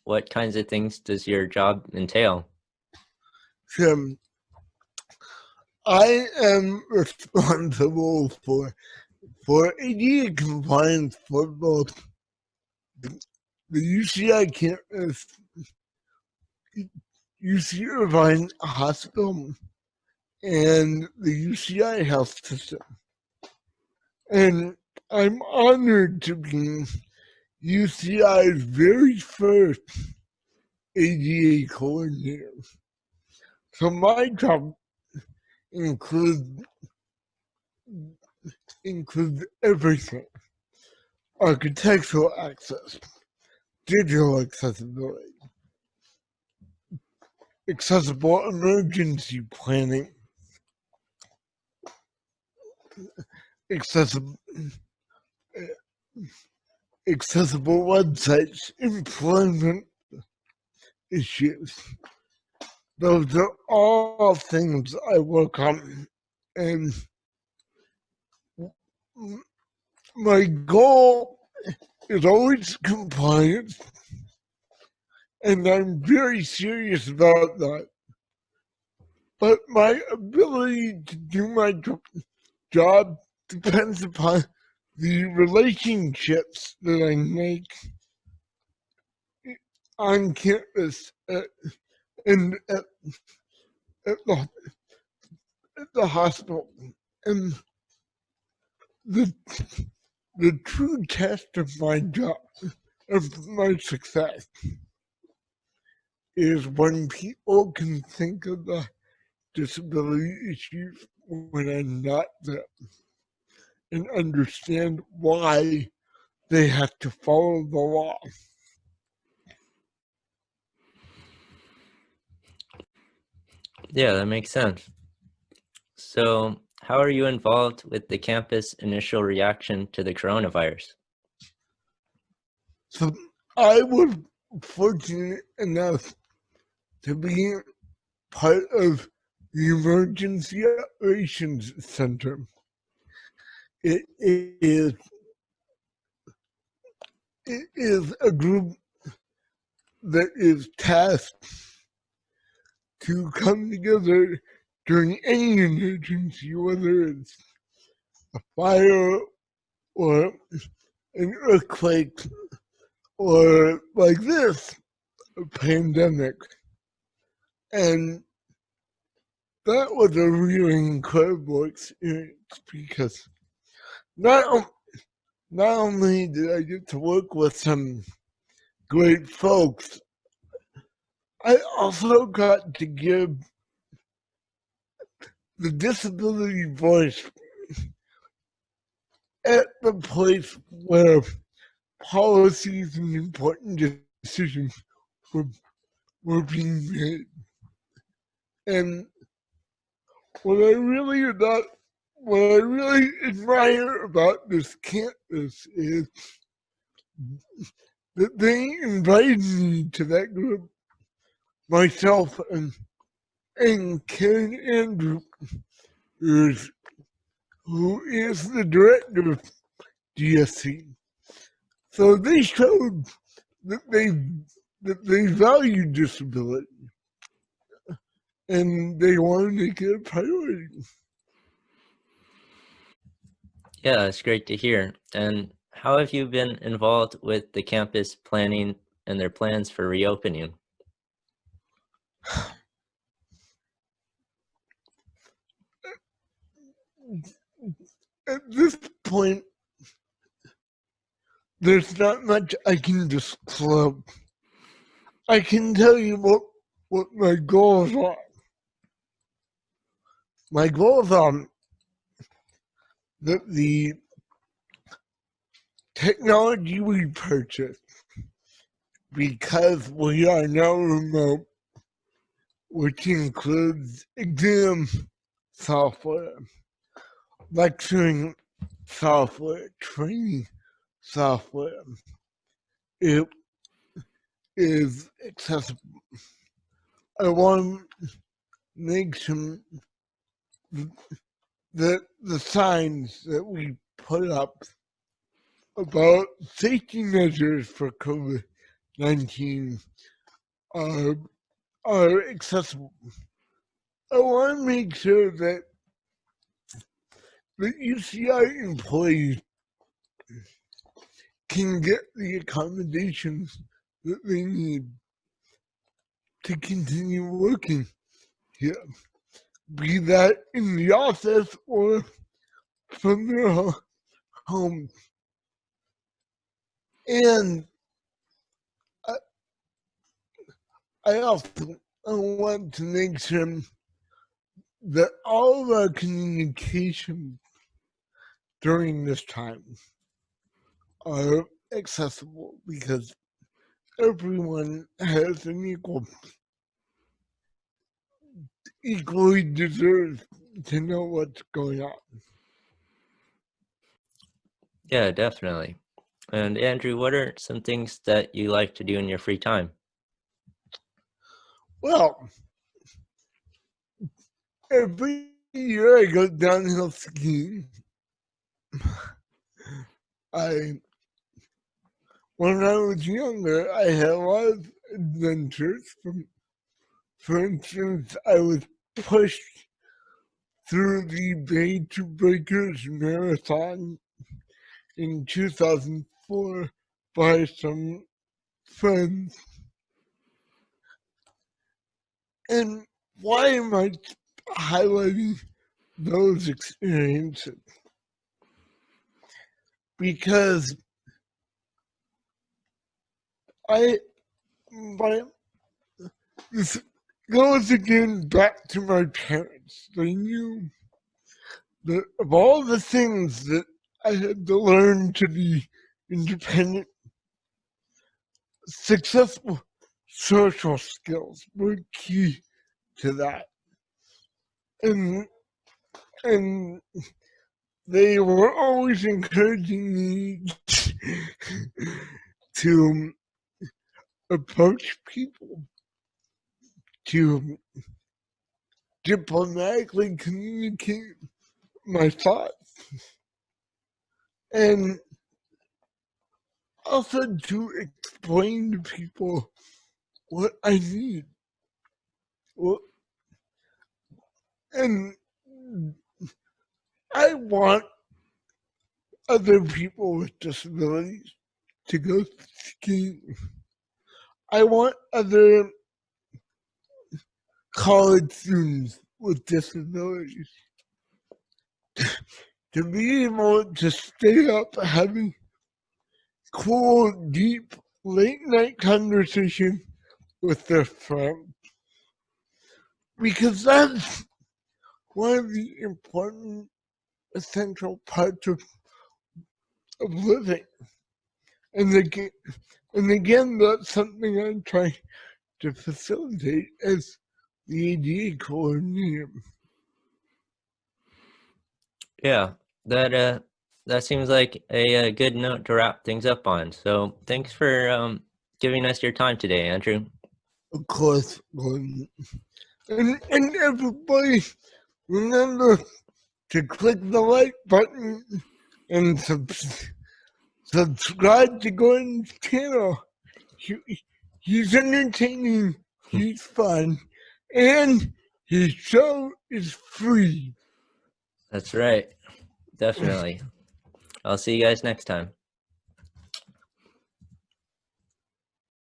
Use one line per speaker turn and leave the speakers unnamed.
what kinds of things does your job entail?
So I am responsible for ADA compliance for both the UCI campus, UC Irvine Hospital, and the UCI health system. And I'm honored to be UCI's very first ADA coordinator. So my job includes everything: architectural access, digital accessibility, accessible emergency planning, accessible websites, employment issues. Those are all things I work on, and my goal is always compliance, and I'm very serious about that. But my ability to do my job depends upon the relationships that I make on campus and at the hospital. And the true test of my job, of my success, is when people can think of the disability issues when I'm not there and understand why they have to follow the law.
Yeah, that makes sense. So, how are you involved with the campus initial reaction to the coronavirus?
So I was fortunate enough to be part of the Emergency Operations Center. It is a group that is tasked to come together during any emergency, whether it's a fire or an earthquake or like this, a pandemic. And that was a really incredible experience because not only did I get to work with some great folks, I also got to give the disability voice at the place where policies and important decisions were, were being made. And what I really admire about this campus is that they invited me to that group, myself and Karen Andrews, who is the director of DSC. So they showed that they value disability and they want to make it a priority.
Yeah, it's great to hear. And how have you been involved with the campus planning and their plans for reopening?
At this point, there's not much I can disclose. I can tell you what my goals are. My goals are that the technology we purchase, because we are now remote, which includes exam software, lecturing software, training software, it is accessible. I want to make some the signs that we put up about safety measures for 19 are, are accessible. I want to make sure that the UCI employees can get the accommodations that they need to continue working here, be that in the office or from their home. And I, I also want to make sure that all of our communication during this time are accessible because everyone has an equally deserves to know what's going on.
Yeah, definitely. And Andrew, what are some things that you like to do in your free time?
Well, every year I go downhill skiing. I When I was younger, I had a lot of adventures. For instance, I was pushed through the Bay to Breakers Marathon in 2004 by some friends. And why am I highlighting those experiences? Because I, my, this goes again back to my parents. They knew that of all the things that I had to learn to be independent, successful social skills were key to that. And and they were always encouraging me to approach people, to diplomatically communicate my thoughts, and also to explain to people what I need. Well, and I want other people with disabilities to go skiing. I want other college students with disabilities to be able to stay up having cool, deep, late night conversation with their friends. Because that's one of the important, essential parts of living. And again, that's something I'm trying to facilitate as the ADA coordinator.
Yeah, that seems like a good note to wrap things up on. So thanks for giving us your time today, Andrew.
Of course, and everybody remember to click the like button and subscribe to Gordon's channel. He's entertaining, he's fun, and his show is free.
That's right. Definitely. I'll see you guys next time.